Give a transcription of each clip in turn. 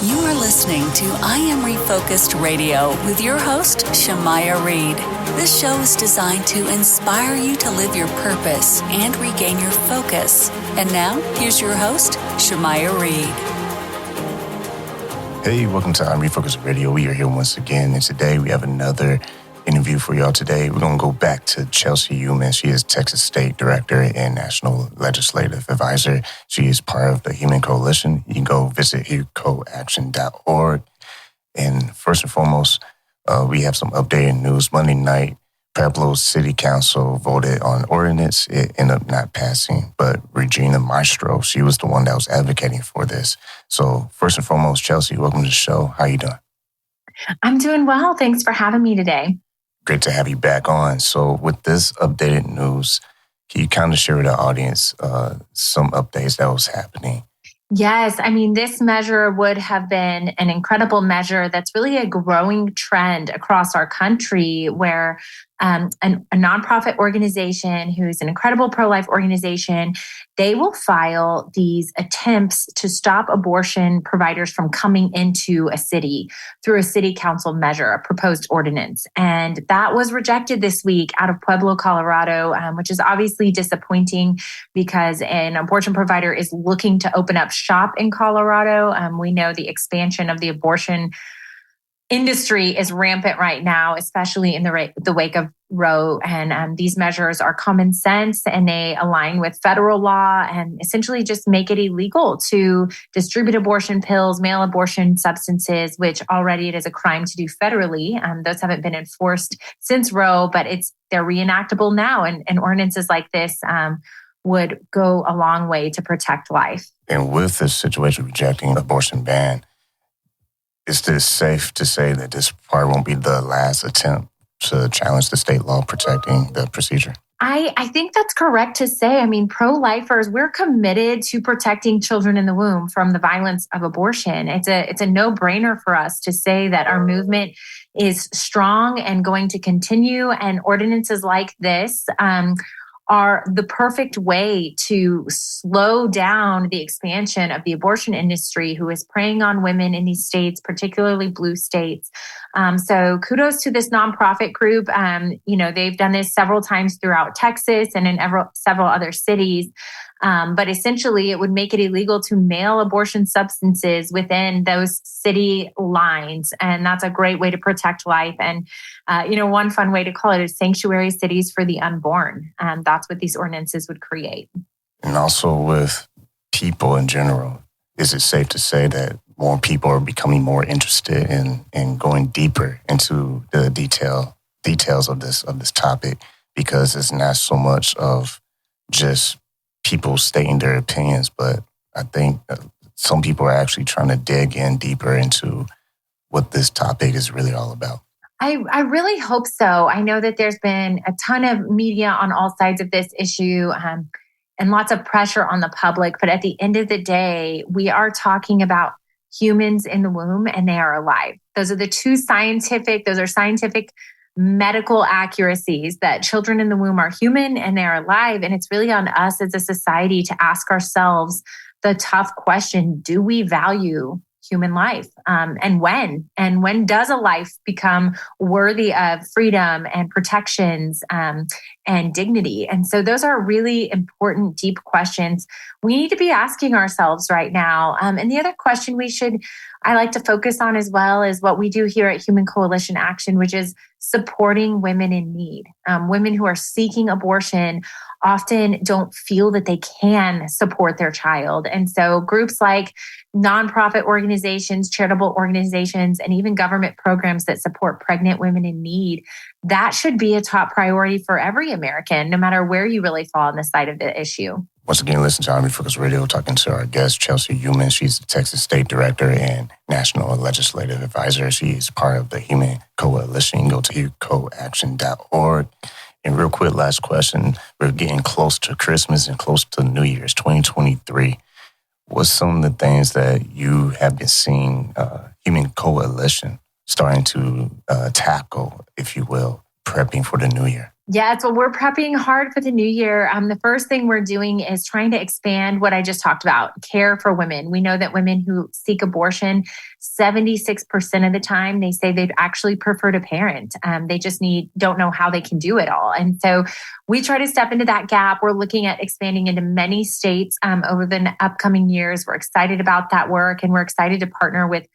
You are listening to I Am Refocused Radio with your host, Shamaya Reed. This show is designed to inspire you to live your purpose and regain your focus. And now, here's your host, Shamaya Reed. Hey, welcome to I Am Refocused Radio. We are here once again, and today we have another interview for y'all today. We're going to go back to Chelsey Youman. She is Texas State Director and National Legislative Advisor. She is part of the Human Coalition. You can go visit hucoaction.org. And first and foremost, we have some updated news. Monday night, Pueblo City Council voted on ordinance. It ended up not passing, but Regina Maestri, she was the one that was advocating for this. So first and foremost, Chelsey, welcome to the show. How you doing? I'm doing well. Thanks for having me today. Great to have you back on. So with this updated news, can you kind of share with the audience some updates that was happening? Yes. I mean, this measure would have been an incredible measure that's really a growing trend across our country where a nonprofit organization who's an incredible pro-life organization, they will file these attempts to stop abortion providers from coming into a city through a city council measure, a proposed ordinance. And that was rejected this week out of Pueblo, Colorado, which is obviously disappointing because an abortion provider is looking to open up shop in Colorado. We know the expansion of the abortion industry is rampant right now, especially in the wake of Roe. And these measures are common sense and they align with federal law and essentially just make it illegal to distribute abortion pills, mail abortion substances, which already it is a crime to do federally. Those haven't been enforced since Roe, but they're reenactable now. And ordinances like this would go a long way to protect life. And with this situation rejecting abortion ban, is this safe to say that this probably won't be the last attempt to challenge the state law protecting the procedure? I think that's correct to say. I mean, pro-lifers, we're committed to protecting children in the womb from the violence of abortion. It's a no-brainer for us to say that our movement is strong and going to continue. And ordinances like this are the perfect way to slow down the expansion of the abortion industry, who is preying on women in these states, particularly blue states. So kudos to this nonprofit group. They've done this several times throughout Texas and in several other cities. But essentially, it would make it illegal to mail abortion substances within those city lines. And that's a great way to protect life. And, one fun way to call it is sanctuary cities for the unborn. That's what these ordinances would create. And also with people in general, is it safe to say that more people are becoming more interested in going deeper into the details of this topic, because it's not so much of just people stating their opinions, but I think some people are actually trying to dig in deeper into what this topic is really all about. I really hope so. I know that there's been a ton of media on all sides of this issue and lots of pressure on the public. But at the end of the day, we are talking about humans in the womb and they are alive. Those are scientific medical accuracies that children in the womb are human and they're alive. And it's really on us as a society to ask ourselves the tough question, do we value human life? And when does a life become worthy of freedom and protections and dignity? And so those are really important, deep questions we need to be asking ourselves right now. And the other question I like to focus on as well is what we do here at Human Coalition Action, which is supporting women in need. Women who are seeking abortion often don't feel that they can support their child. And so groups like nonprofit organizations, charitable organizations, and even government programs that support pregnant women in need, that should be a top priority for every American, no matter where you really fall on the side of the issue. Once again, listen to I Am Refocused Radio, talking to our guest, Chelsey Youman. She's the Texas State Director and National Legislative Advisor. She is part of the Human Coalition. You can go to hucoaction.org. And real quick, last question. We're getting close to Christmas and close to New Year's 2023. What's some of the things that you have been seeing Human Coalition starting to tackle, if you will, prepping for the new year? Yeah, so we're prepping hard for the new year. The first thing we're doing is trying to expand what I just talked about, care for women. We know that women who seek abortion, 76% of the time, they say they'd actually prefer to parent. They just don't know how they can do it all. And so we try to step into that gap. We're looking at expanding into many states over the upcoming years. We're excited about that work, and we're excited to partner with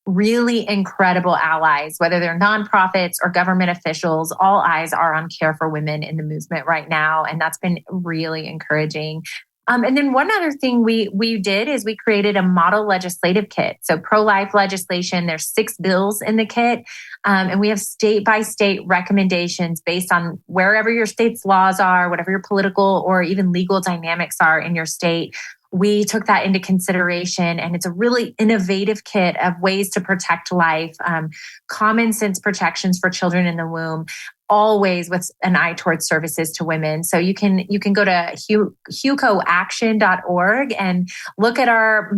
really incredible allies, whether they're nonprofits or government officials. All eyes are on care for women in the movement right now. And that's been really encouraging. And then one other thing we did is we created a model legislative kit. So pro-life legislation, there's 6 bills in the kit. And we have state by state recommendations based on wherever your state's laws are, whatever your political or even legal dynamics are in your state. We took that into consideration, and it's a really innovative kit of ways to protect life, common sense protections for children in the womb, always with an eye towards services to women. So you can go to hucoaction.org and look at our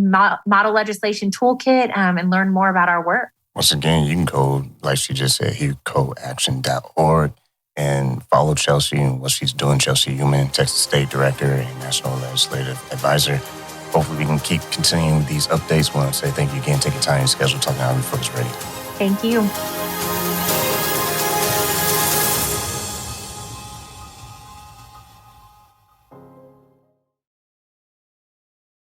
model legislation toolkit and learn more about our work. Once again, you can go, like she just said, hucoaction.org. And follow Chelsey and what she's doing. Chelsey Youman, Texas State Director and National Legislative Advisor. Hopefully we can keep continuing with these updates. I want to say thank you again. Take your time and schedule Talking Out Refocus Radio. Thank you.